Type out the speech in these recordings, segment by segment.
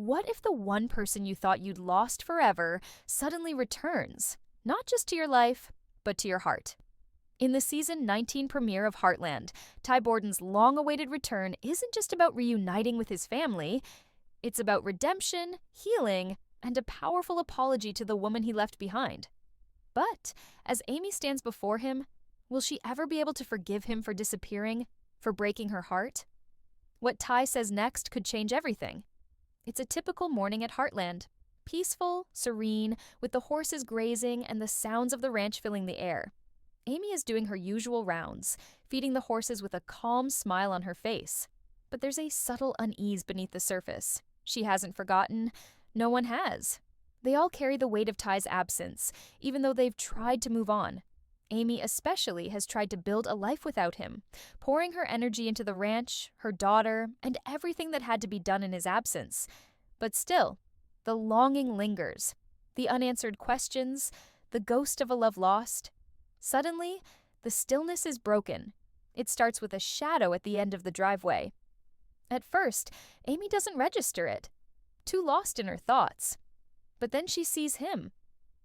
What if the one person you thought you'd lost forever suddenly returns, not just to your life, but to your heart? In the season 19 premiere of Heartland, Ty Borden's long-awaited return isn't just about reuniting with his family, it's about redemption, healing, and a powerful apology to the woman he left behind. But as Amy stands before him, will she ever be able to forgive him for disappearing, for breaking her heart? What Ty says next could change everything. It's a typical morning at Heartland. Peaceful, serene, with the horses grazing and the sounds of the ranch filling the air. Amy is doing her usual rounds, feeding the horses with a calm smile on her face. But there's a subtle unease beneath the surface. She hasn't forgotten. No one has. They all carry the weight of Ty's absence, even though they've tried to move on. Amy especially has tried to build a life without him, pouring her energy into the ranch, her daughter, and everything that had to be done in his absence. But still, the longing lingers. The unanswered questions, the ghost of a love lost. Suddenly, the stillness is broken. It starts with a shadow at the end of the driveway. At first, Amy doesn't register it, too lost in her thoughts. But then she sees him.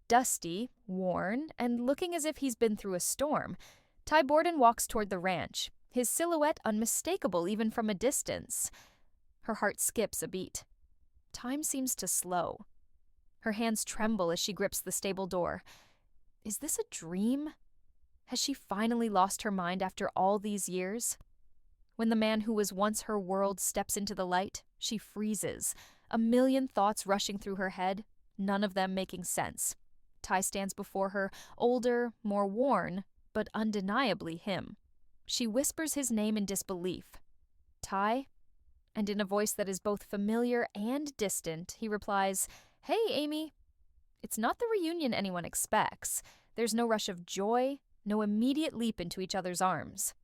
Dusty, worn, and looking as if he's been through a storm, Ty Borden walks toward the ranch, his silhouette unmistakable even from a distance. Her heart skips a beat. Time seems to slow. Her hands tremble as she grips the stable door. Is this a dream? Has she finally lost her mind after all these years? When the man who was once her world steps into the light, she freezes, a million thoughts rushing through her head, none of them making sense. Ty stands before her, older, more worn, but undeniably him. She whispers his name in disbelief. Ty? And in a voice that is both familiar and distant, he replies, "Hey, Amy." It's not the reunion anyone expects. There's no rush of joy, no immediate leap into each other's arms.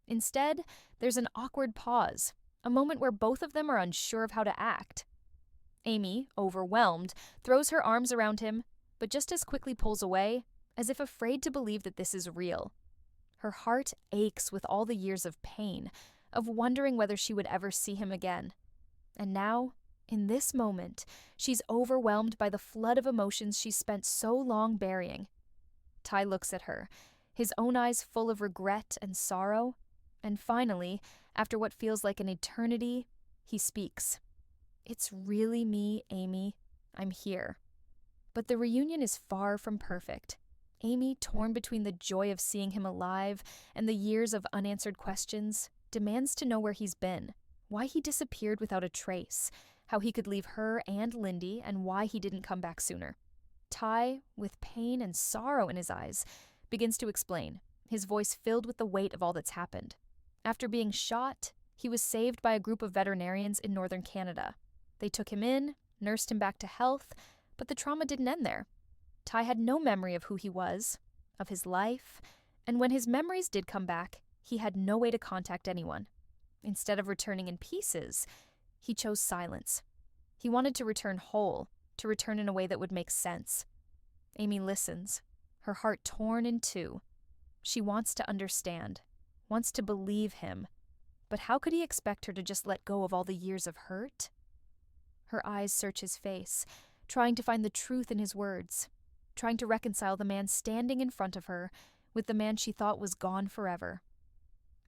Instead, there's an awkward pause, a moment where both of them are unsure of how to act. Amy, overwhelmed, throws her arms around him, but just as quickly pulls away, as if afraid to believe that this is real. Her heart aches with all the years of pain, of wondering whether she would ever see him again. And now, in this moment, she's overwhelmed by the flood of emotions she's spent so long burying. Ty looks at her, his own eyes full of regret and sorrow, and finally, after what feels like an eternity, he speaks. "It's really me, Amy. I'm here." But the reunion is far from perfect. Amy, torn between the joy of seeing him alive and the years of unanswered questions, demands to know where he's been, why he disappeared without a trace, how he could leave her and Lindy, and why he didn't come back sooner. Ty, with pain and sorrow in his eyes, begins to explain, his voice filled with the weight of all that's happened. After being shot, he was saved by a group of veterinarians in northern Canada. They took him in, nursed him back to health, but the trauma didn't end there. Ty had no memory of who he was, of his life, and when his memories did come back, he had no way to contact anyone. Instead of returning in pieces, he chose silence. He wanted to return whole, to return in a way that would make sense. Amy listens, her heart torn in two. She wants to understand, wants to believe him, but how could he expect her to just let go of all the years of hurt? Her eyes search his face, trying to find the truth in his words, trying to reconcile the man standing in front of her with the man she thought was gone forever.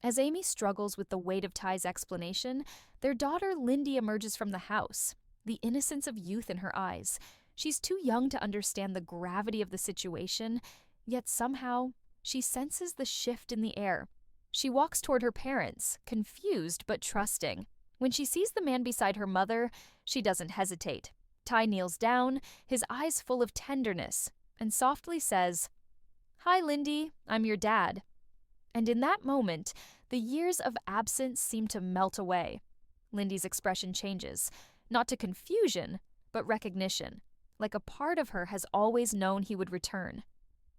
As Amy struggles with the weight of Ty's explanation, their daughter Lindy emerges from the house, the innocence of youth in her eyes. She's too young to understand the gravity of the situation, yet somehow she senses the shift in the air. She walks toward her parents, confused but trusting. When she sees the man beside her mother, she doesn't hesitate. Ty kneels down, his eyes full of tenderness, and softly says, "Hi, Lindy, I'm your dad." And in that moment, the years of absence seem to melt away. Lindy's expression changes, not to confusion, but recognition, like a part of her has always known he would return.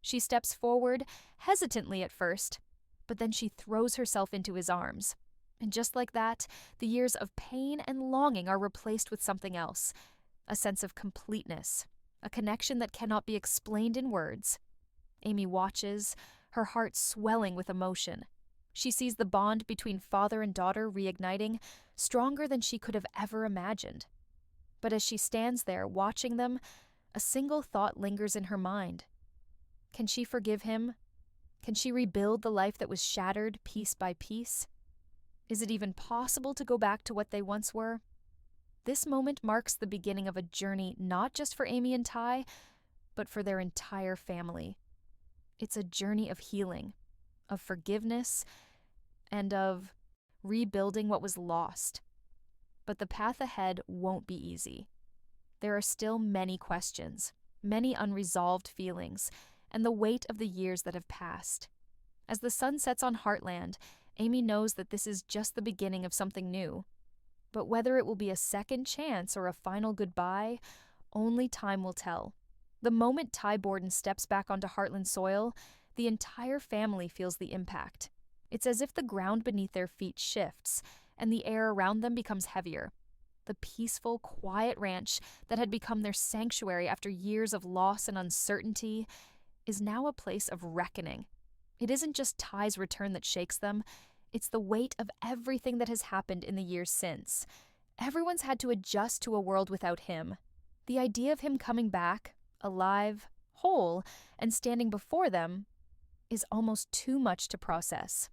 She steps forward, hesitantly at first, but then she throws herself into his arms. And just like that, the years of pain and longing are replaced with something else, a sense of completeness, a connection that cannot be explained in words. Amy watches, her heart swelling with emotion. She sees the bond between father and daughter reigniting, stronger than she could have ever imagined. But as she stands there watching them, a single thought lingers in her mind. Can she forgive him? Can she rebuild the life that was shattered piece by piece? Is it even possible to go back to what they once were? This moment marks the beginning of a journey not just for Amy and Ty, but for their entire family. It's a journey of healing, of forgiveness, and of rebuilding what was lost. But the path ahead won't be easy. There are still many questions, many unresolved feelings, and the weight of the years that have passed. As the sun sets on Heartland, Amy knows that this is just the beginning of something new. But whether it will be a second chance or a final goodbye, only time will tell. The moment Ty Borden steps back onto Heartland soil, the entire family feels the impact. It's as if the ground beneath their feet shifts, and the air around them becomes heavier. The peaceful, quiet ranch that had become their sanctuary after years of loss and uncertainty is now a place of reckoning. It isn't just Ty's return that shakes them, it's the weight of everything that has happened in the years since. Everyone's had to adjust to a world without him. The idea of him coming back, alive, whole, and standing before them is almost too much to process.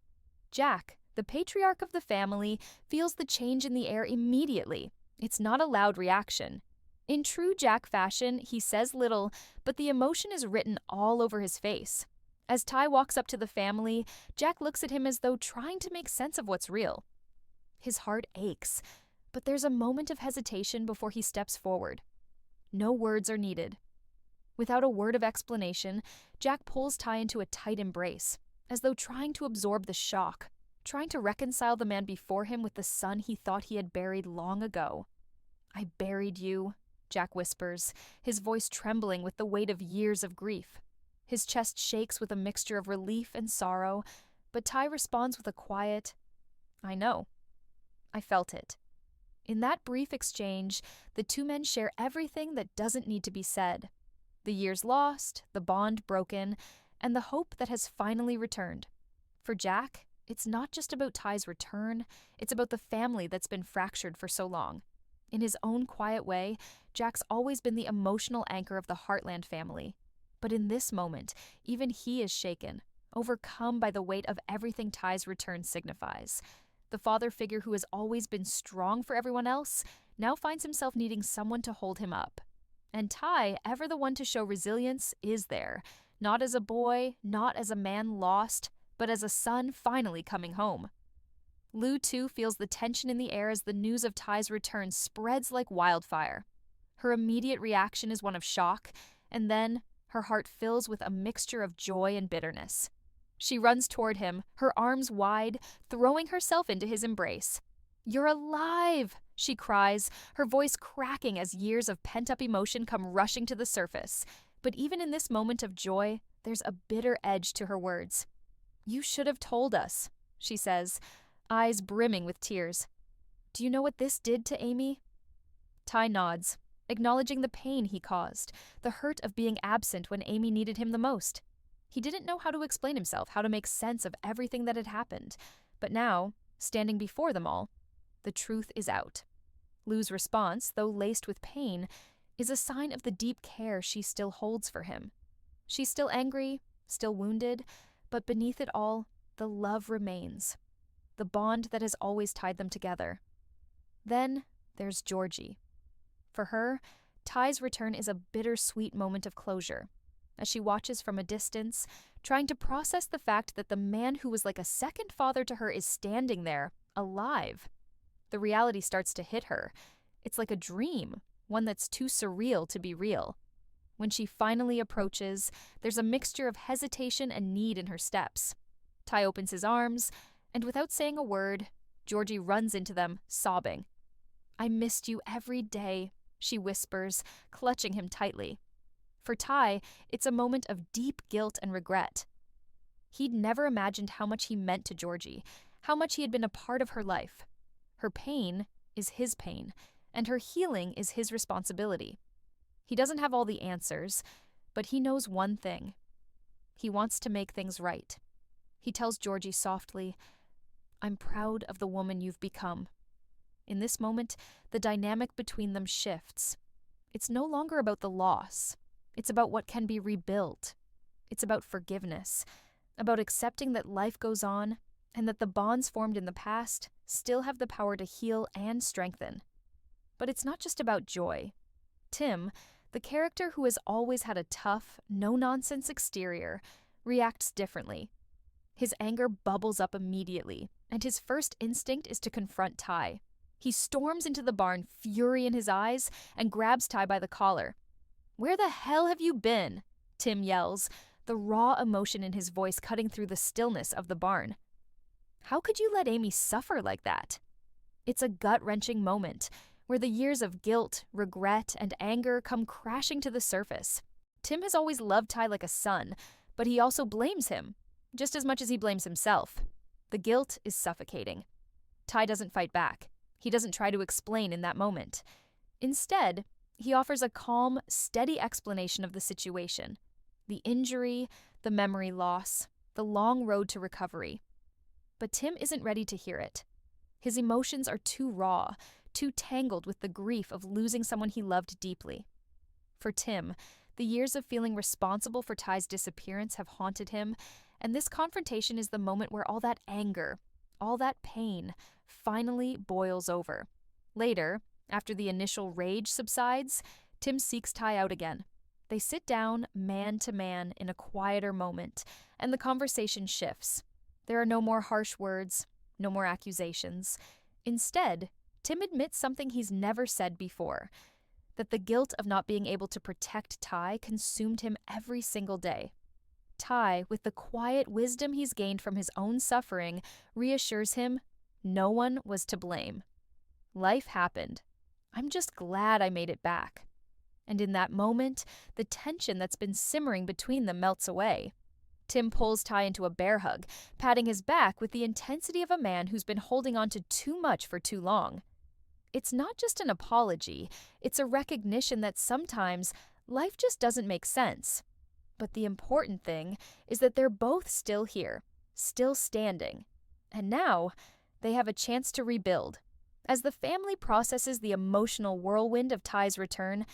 Jack, the patriarch of the family, feels the change in the air immediately. It's not a loud reaction. In true Jack fashion, he says little, but the emotion is written all over his face. As Ty walks up to the family, Jack looks at him as though trying to make sense of what's real. His heart aches, but there's a moment of hesitation before he steps forward. No words are needed. Without a word of explanation, Jack pulls Ty into a tight embrace, as though trying to absorb the shock, trying to reconcile the man before him with the son he thought he had buried long ago. "I buried you," Jack whispers, his voice trembling with the weight of years of grief. His chest shakes with a mixture of relief and sorrow, but Ty responds with a quiet, "I know. I felt it." In that brief exchange, the two men share everything that doesn't need to be said. The years lost, the bond broken, and the hope that has finally returned. For Jack, it's not just about Ty's return, it's about the family that's been fractured for so long. In his own quiet way, Jack's always been the emotional anchor of the Heartland family. But in this moment, even he is shaken, overcome by the weight of everything Ty's return signifies. The father figure who has always been strong for everyone else now finds himself needing someone to hold him up. And Ty, ever the one to show resilience, is there, not as a boy, not as a man lost, but as a son finally coming home. Lou, too, feels the tension in the air as the news of Ty's return spreads like wildfire. Her immediate reaction is one of shock, and then her heart fills with a mixture of joy and bitterness. She runs toward him, her arms wide, throwing herself into his embrace. "You're alive!" she cries, her voice cracking as years of pent-up emotion come rushing to the surface. But even in this moment of joy, there's a bitter edge to her words. "You should have told us," she says, eyes brimming with tears. "Do you know what this did to Amy?" Ty nods, acknowledging the pain he caused, the hurt of being absent when Amy needed him the most. He didn't know how to explain himself, how to make sense of everything that had happened. But now, standing before them all, the truth is out. Lou's response, though laced with pain, is a sign of the deep care she still holds for him. She's still angry, still wounded, but beneath it all, the love remains. The bond that has always tied them together. Then there's Georgie. For her, Ty's return is a bittersweet moment of closure. As she watches from a distance, trying to process the fact that the man who was like a second father to her is standing there, alive. The reality starts to hit her. It's like a dream, one that's too surreal to be real. When she finally approaches, there's a mixture of hesitation and need in her steps. Ty opens his arms, and without saying a word, Georgie runs into them, sobbing. "I missed you every day," she whispers, clutching him tightly. For Ty, it's a moment of deep guilt and regret. He'd never imagined how much he meant to Georgie, how much he had been a part of her life. Her pain is his pain, and her healing is his responsibility. He doesn't have all the answers, but he knows one thing. He wants to make things right. He tells Georgie softly, "I'm proud of the woman you've become." In this moment, the dynamic between them shifts. It's no longer about the loss. It's about what can be rebuilt. It's about forgiveness, about accepting that life goes on and that the bonds formed in the past still have the power to heal and strengthen. But it's not just about joy. Tim, the character who has always had a tough, no-nonsense exterior, reacts differently. His anger bubbles up immediately, and his first instinct is to confront Ty. He storms into the barn, fury in his eyes, and grabs Ty by the collar. "Where the hell have you been?" Tim yells, the raw emotion in his voice cutting through the stillness of the barn. How could you let Amy suffer like that? It's a gut-wrenching moment, where the years of guilt, regret, and anger come crashing to the surface. Tim has always loved Ty like a son, but he also blames him, just as much as he blames himself. The guilt is suffocating. Ty doesn't fight back. He doesn't try to explain in that moment. Instead, he offers a calm, steady explanation of the situation. The injury, the memory loss, the long road to recovery. But Tim isn't ready to hear it. His emotions are too raw, too tangled with the grief of losing someone he loved deeply. For Tim, the years of feeling responsible for Ty's disappearance have haunted him, and this confrontation is the moment where all that anger, all that pain, finally boils over. Later, after the initial rage subsides, Tim seeks Ty out again. They sit down, man to man, in a quieter moment, and the conversation shifts. There are no more harsh words, no more accusations. Instead, Tim admits something he's never said before, that the guilt of not being able to protect Ty consumed him every single day. Ty, with the quiet wisdom he's gained from his own suffering, reassures him no one was to blame. Life happened. I'm just glad I made it back. And in that moment, the tension that's been simmering between them melts away. Tim pulls Ty into a bear hug, patting his back with the intensity of a man who's been holding on to too much for too long. It's not just an apology, it's a recognition that sometimes life just doesn't make sense. But the important thing is that they're both still here, still standing. And now, they have a chance to rebuild. As the family processes the emotional whirlwind of Ty's return,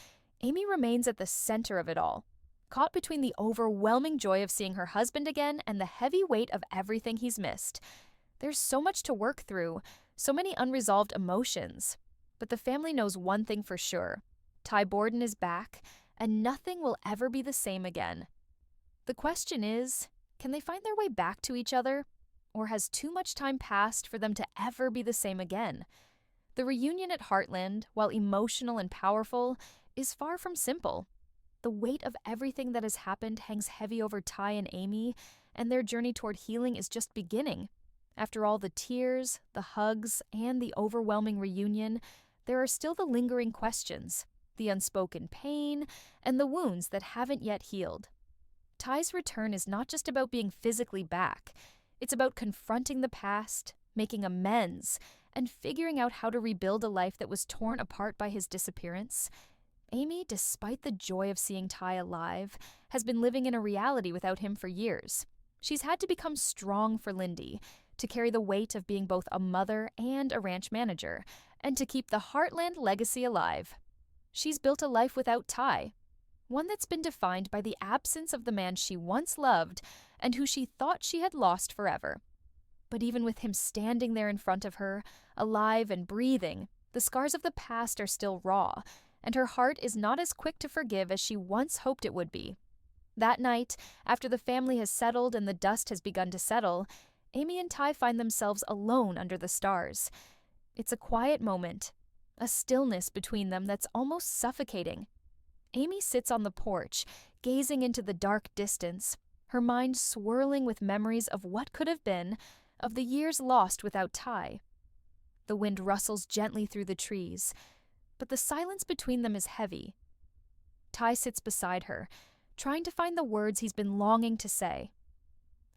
Amy remains at the center of it all, caught between the overwhelming joy of seeing her husband again and the heavy weight of everything he's missed. There's so much to work through, so many unresolved emotions. But the family knows one thing for sure. Ty Borden is back, and nothing will ever be the same again. The question is, can they find their way back to each other? Or has too much time passed for them to ever be the same again? The reunion at Heartland, while emotional and powerful, is far from simple. The weight of everything that has happened hangs heavy over Ty and Amy, and their journey toward healing is just beginning. After all the tears, the hugs, and the overwhelming reunion, there are still the lingering questions, the unspoken pain, and the wounds that haven't yet healed. Ty's return is not just about being physically back. It's about confronting the past, making amends, and figuring out how to rebuild a life that was torn apart by his disappearance. Amy, despite the joy of seeing Ty alive, has been living in a reality without him for years. She's had to become strong for Lindy, to carry the weight of being both a mother and a ranch manager, and to keep the Heartland legacy alive. She's built a life without Ty, one that's been defined by the absence of the man she once loved and who she thought she had lost forever. But even with him standing there in front of her, alive and breathing, the scars of the past are still raw, and her heart is not as quick to forgive as she once hoped it would be. That night, after the family has settled and the dust has begun to settle, Amy and Ty find themselves alone under the stars. It's a quiet moment, a stillness between them that's almost suffocating. Amy sits on the porch, gazing into the dark distance, her mind swirling with memories of what could have been, of the years lost without Ty. The wind rustles gently through the trees, but the silence between them is heavy. Ty sits beside her, trying to find the words he's been longing to say.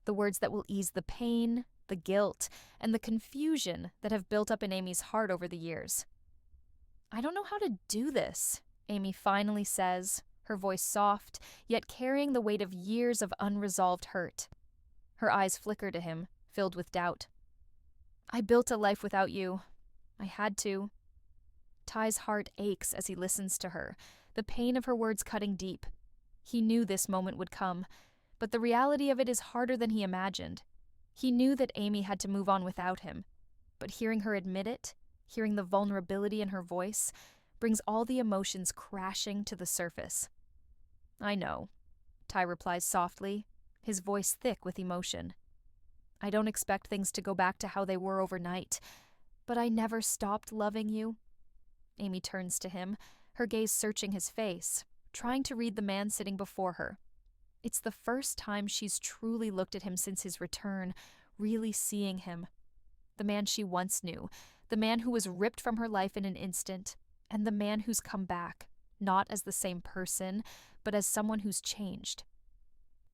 The words that will ease the pain, the guilt, and the confusion that have built up in Amy's heart over the years. "I don't know how to do this," Amy finally says, her voice soft, yet carrying the weight of years of unresolved hurt. Her eyes flicker to him, filled with doubt. "I built a life without you. I had to. Ty's heart aches as he listens to her, the pain of her words cutting deep. He knew this moment would come, but the reality of it is harder than he imagined. He knew that Amy had to move on without him, but hearing her admit it, hearing the vulnerability in her voice, brings all the emotions crashing to the surface. I know, Ty replies softly, his voice thick with emotion. I don't expect things to go back to how they were overnight, but I never stopped loving you. Amy turns to him, her gaze searching his face, trying to read the man sitting before her. It's the first time she's truly looked at him since his return, really seeing him. The man she once knew, the man who was ripped from her life in an instant, and the man who's come back, not as the same person, but as someone who's changed.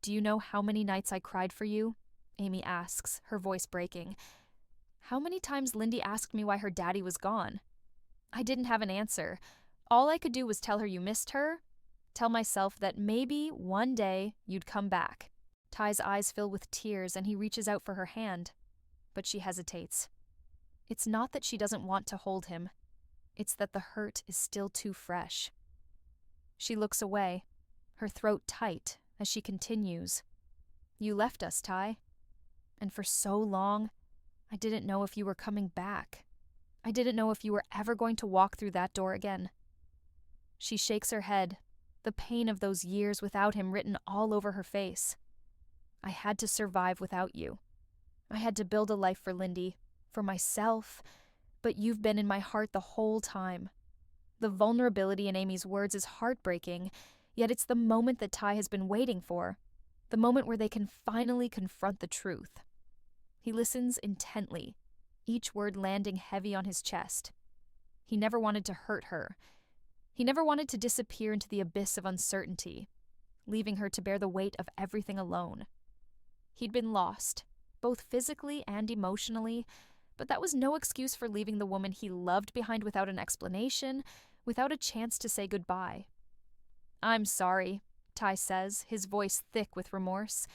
Do you know how many nights I cried for you? Amy asks, her voice breaking. How many times Lindy asked me why her daddy was gone? I didn't have an answer. All I could do was tell her you missed her, tell myself that maybe one day you'd come back. Ty's eyes fill with tears and he reaches out for her hand, but she hesitates. It's not that she doesn't want to hold him. It's that the hurt is still too fresh. She looks away, her throat tight as she continues. You left us, Ty. And for so long, I didn't know if you were coming back. I didn't know if you were ever going to walk through that door again. She shakes her head, the pain of those years without him written all over her face. I had to survive without you. I had to build a life for Lindy, for myself, but you've been in my heart the whole time. The vulnerability in Amy's words is heartbreaking, yet it's the moment that Ty has been waiting for, the moment where they can finally confront the truth. He listens intently, each word landing heavy on his chest. He never wanted to hurt her. He never wanted to disappear into the abyss of uncertainty, leaving her to bear the weight of everything alone. He'd been lost, both physically and emotionally, but that was no excuse for leaving the woman he loved behind without an explanation, without a chance to say goodbye. I'm sorry, Ty says, his voice thick with remorse.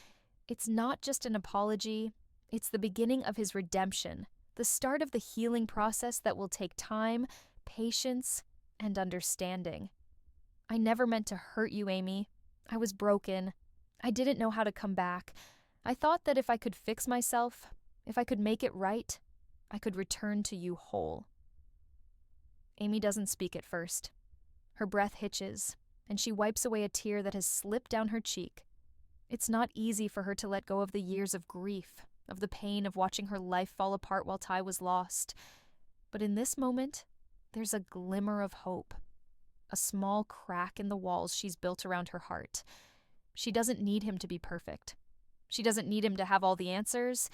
It's not just an apology, it's the beginning of his redemption, the start of the healing process that will take time, patience, and understanding. I never meant to hurt you, Amy. I was broken. I didn't know how to come back. I thought that if I could fix myself, if I could make it right, I could return to you whole. Amy doesn't speak at first. Her breath hitches, and she wipes away a tear that has slipped down her cheek. It's not easy for her to let go of the years of grief, of the pain of watching her life fall apart while Ty was lost. But in this moment, there's a glimmer of hope, a small crack in the walls she's built around her heart. She doesn't need him to be perfect. She doesn't need him to have all the answers.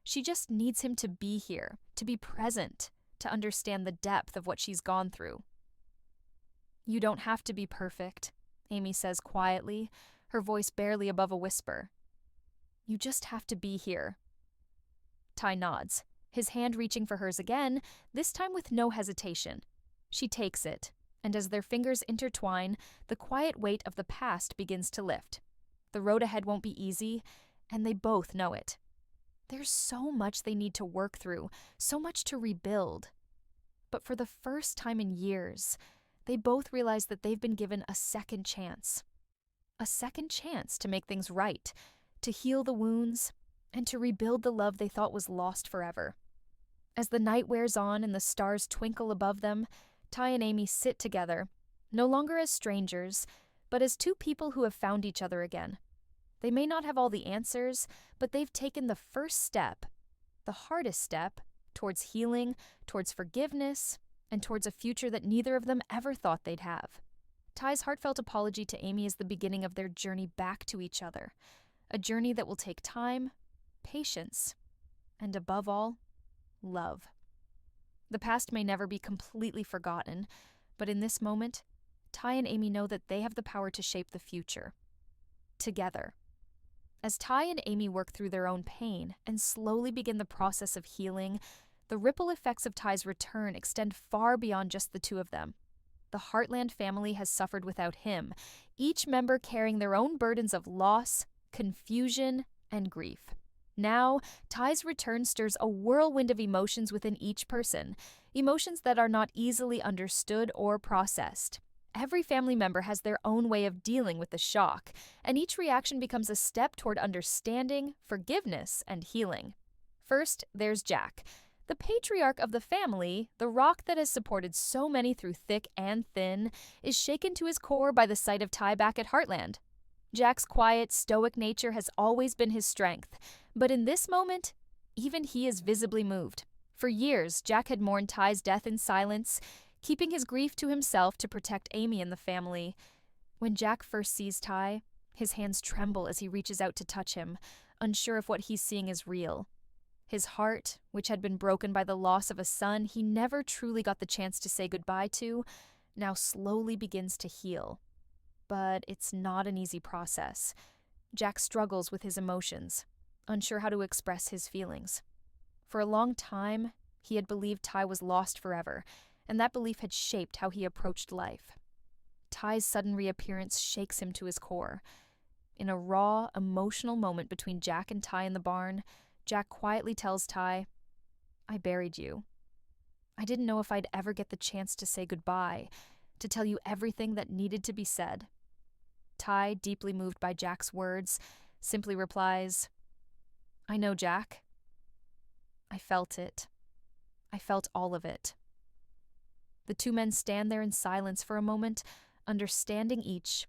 She just needs him to be here, to be present, to understand the depth of what she's gone through. You don't have to be perfect, Amy says quietly, her voice barely above a whisper. You just have to be here. Ty nods, his hand reaching for hers again, this time with no hesitation. She takes it, and as their fingers intertwine, the quiet weight of the past begins to lift. The road ahead won't be easy, and they both know it. There's so much they need to work through, so much to rebuild. But for the first time in years, they both realize that they've been given a second chance. A second chance to make things right, to heal the wounds, and to rebuild the love they thought was lost forever. As the night wears on and the stars twinkle above them, Ty and Amy sit together, no longer as strangers, but as two people who have found each other again. They may not have all the answers, but they've taken the first step, the hardest step, towards healing, towards forgiveness, and towards a future that neither of them ever thought they'd have. Ty's heartfelt apology to Amy is the beginning of their journey back to each other, a journey that will take time, patience, and above all, love. The past may never be completely forgotten, but in this moment, Ty and Amy know that they have the power to shape the future. Together. As Ty and Amy work through their own pain and slowly begin the process of healing, the ripple effects of Ty's return extend far beyond just the two of them. The Heartland family has suffered without him, each member carrying their own burdens of loss, confusion, and grief. Now, Ty's return stirs a whirlwind of emotions within each person, emotions that are not easily understood or processed. Every family member has their own way of dealing with the shock, and each reaction becomes a step toward understanding, forgiveness, and healing. First, there's Jack. The patriarch of the family, the rock that has supported so many through thick and thin, is shaken to his core by the sight of Ty back at Heartland. Jack's quiet, stoic nature has always been his strength, but in this moment, even he is visibly moved. For years, Jack had mourned Ty's death in silence, keeping his grief to himself to protect Amy and the family. When Jack first sees Ty, his hands tremble as he reaches out to touch him, unsure if what he's seeing is real. His heart, which had been broken by the loss of a son he never truly got the chance to say goodbye to, now slowly begins to heal. But it's not an easy process. Jack struggles with his emotions, unsure how to express his feelings. For a long time, he had believed Ty was lost forever, and that belief had shaped how he approached life. Ty's sudden reappearance shakes him to his core. In a raw, emotional moment between Jack and Ty in the barn, Jack quietly tells Ty, "I buried you. I didn't know if I'd ever get the chance to say goodbye, to tell you everything that needed to be said." Ty, deeply moved by Jack's words, simply replies, "I know, Jack. I felt it. I felt all of it." The two men stand there in silence for a moment, understanding each